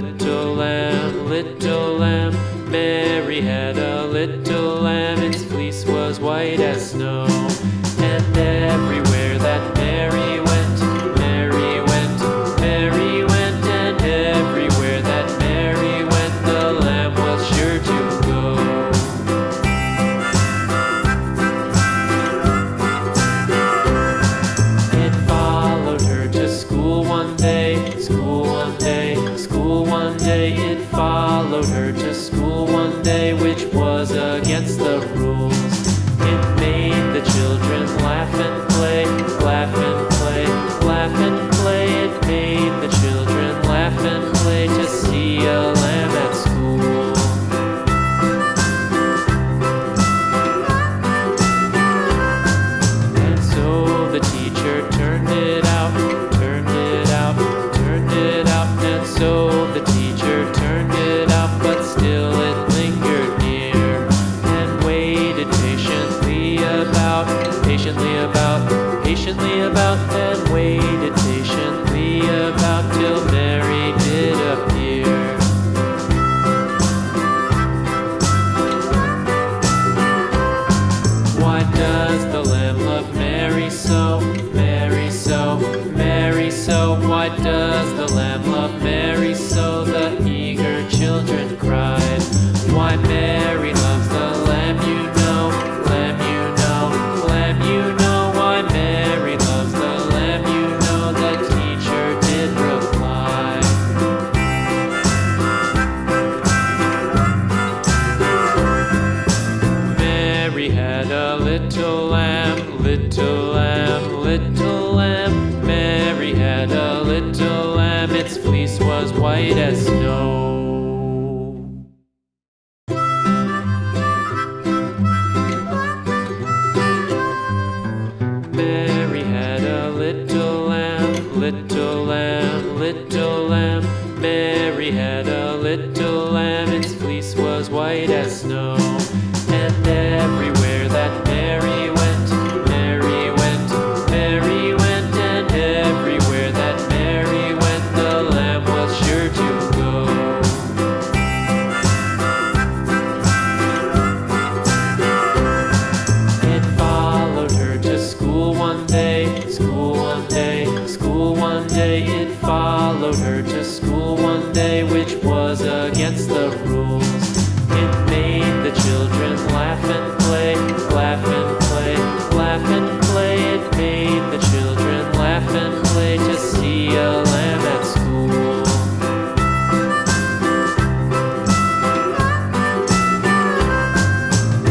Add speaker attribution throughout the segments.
Speaker 1: little lamb, little lamb. Mary had a little lamb, its fleece was white as snow. And everywhere that Mary went, Mary went, Mary went. And everywhere that Mary went, the lamb was sure to go. It followed her to school one day, school one day, school one day. It followed her to school one day, which was against the rules. It made the children laugh and play, laugh and play, laugh and play. It made the children laugh and play to see a lamb at school. And so the teacher turned it out, turned it out, turned it out. And so the teacher turned it out, but still it lingered near and waited patiently about, patiently about, patiently about, and waited patiently about till Mary did appear. Why does the lamb love Mary so, Mary so, Mary so? Why does the lamb love Mary so? The eager children cried. Why Mary loves the lamb, you know, lamb, you know, lamb, you know. Why Mary loves the lamb, you know, the teacher did reply. Mary had a little lamb, little lamb, little lamb. Mary had a little lamb, its fleece was white as snow. Mary had a little lamb, little lamb, little lamb. Mary had a little lamb, its fleece was white as snow. And everywhere that Mary went, Mary went, Mary went. And everywhere that Mary went, the lamb was sure to go. It followed her to school one day, school one day, school one day. It followed her to school one day, which was against the rules. It made the children laugh and play, laugh and play, laugh and play. It made the children laugh and play to see a lamb at school.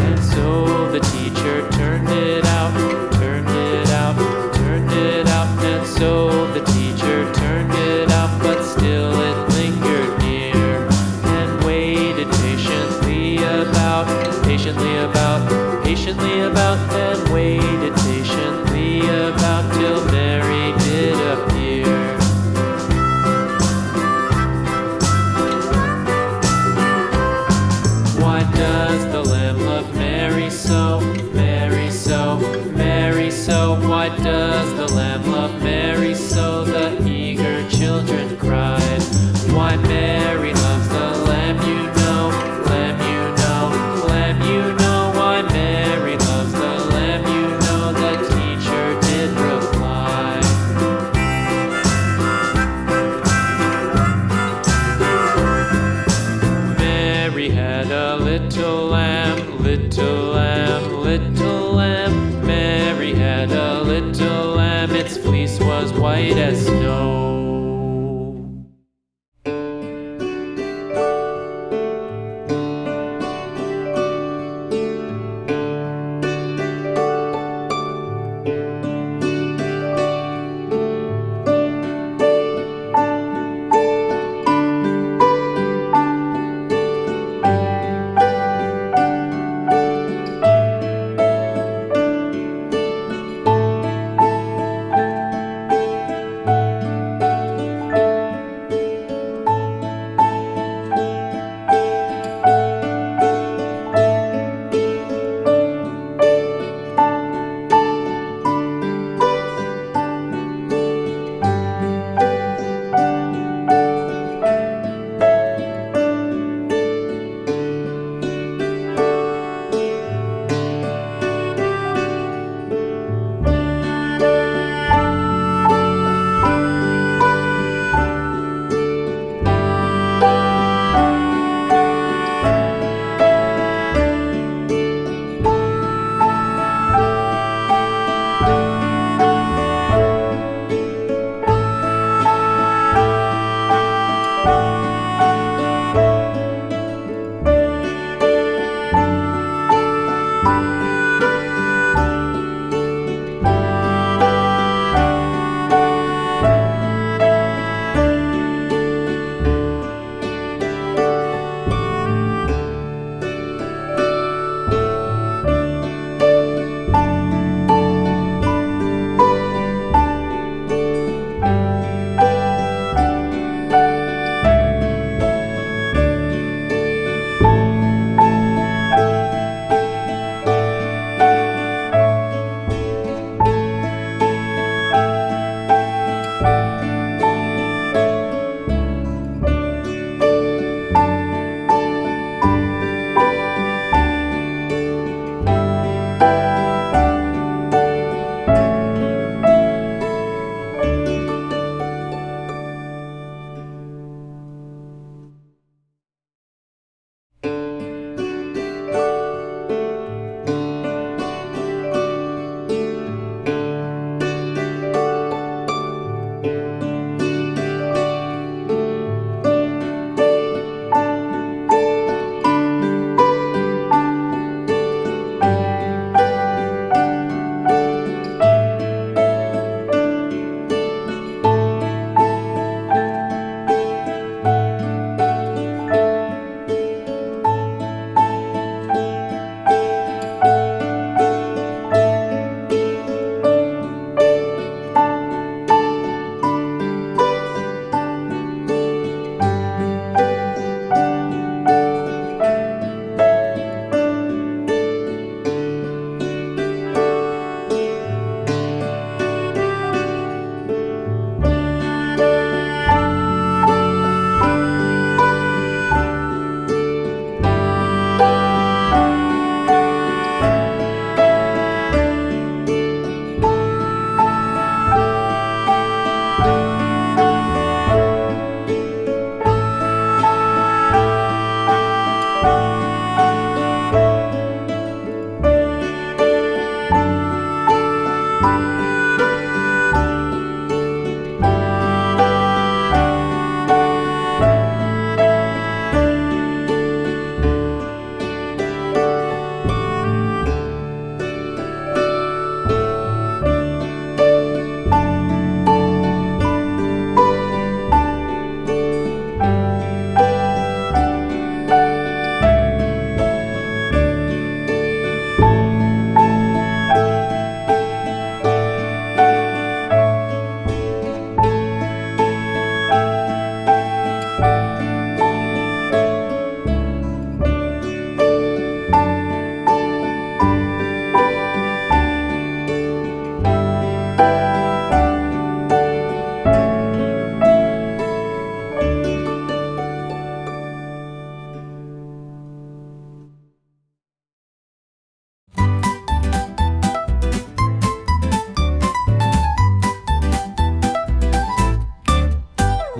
Speaker 1: And so the teacher turned it out, turned it out, turned it out. And so the teacher turned it out, but still it lingered near and waited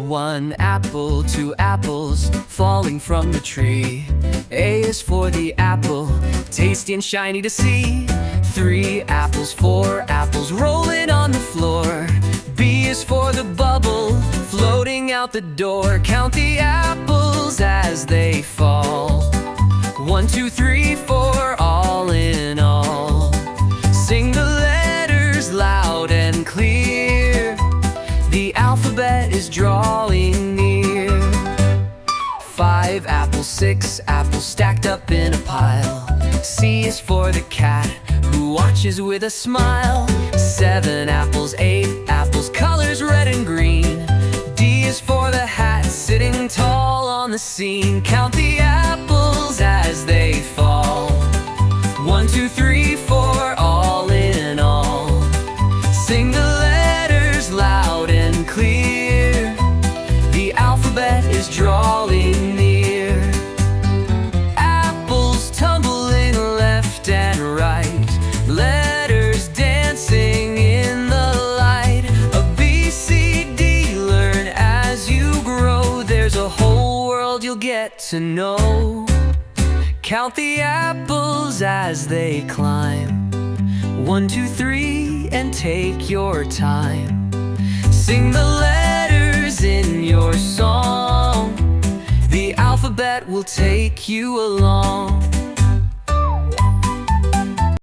Speaker 2: One apple, two apples falling from the tree. A is for the apple, tasty and shiny to see. 3 apples, 4 apples rolling on the floor. B is for the bubble floating out the door. Count the apples as they fall. 1, 2, 3, 4, all in all. Sing the letters loud and clear. The alphabet is drawing near. 5 apples, 6 apples stacked up in a pile. C is for the cat who watches with a smile. 7 apples, 8 apples, colors red and green. D is for the hat sitting tall on the scene. Count the apples as they fall. 1, 2, 3, 4, all in all. Sing the letters loud and clear. The alphabet is drawing near. Apples tumbling left and right, letters dancing in the light. A B, C, D, learn as you grow. There's a whole world you'll get to know. Count the apples as they climb. 1, 2, 3, and take your time. Sing the letters in your song. The alphabet will take you along.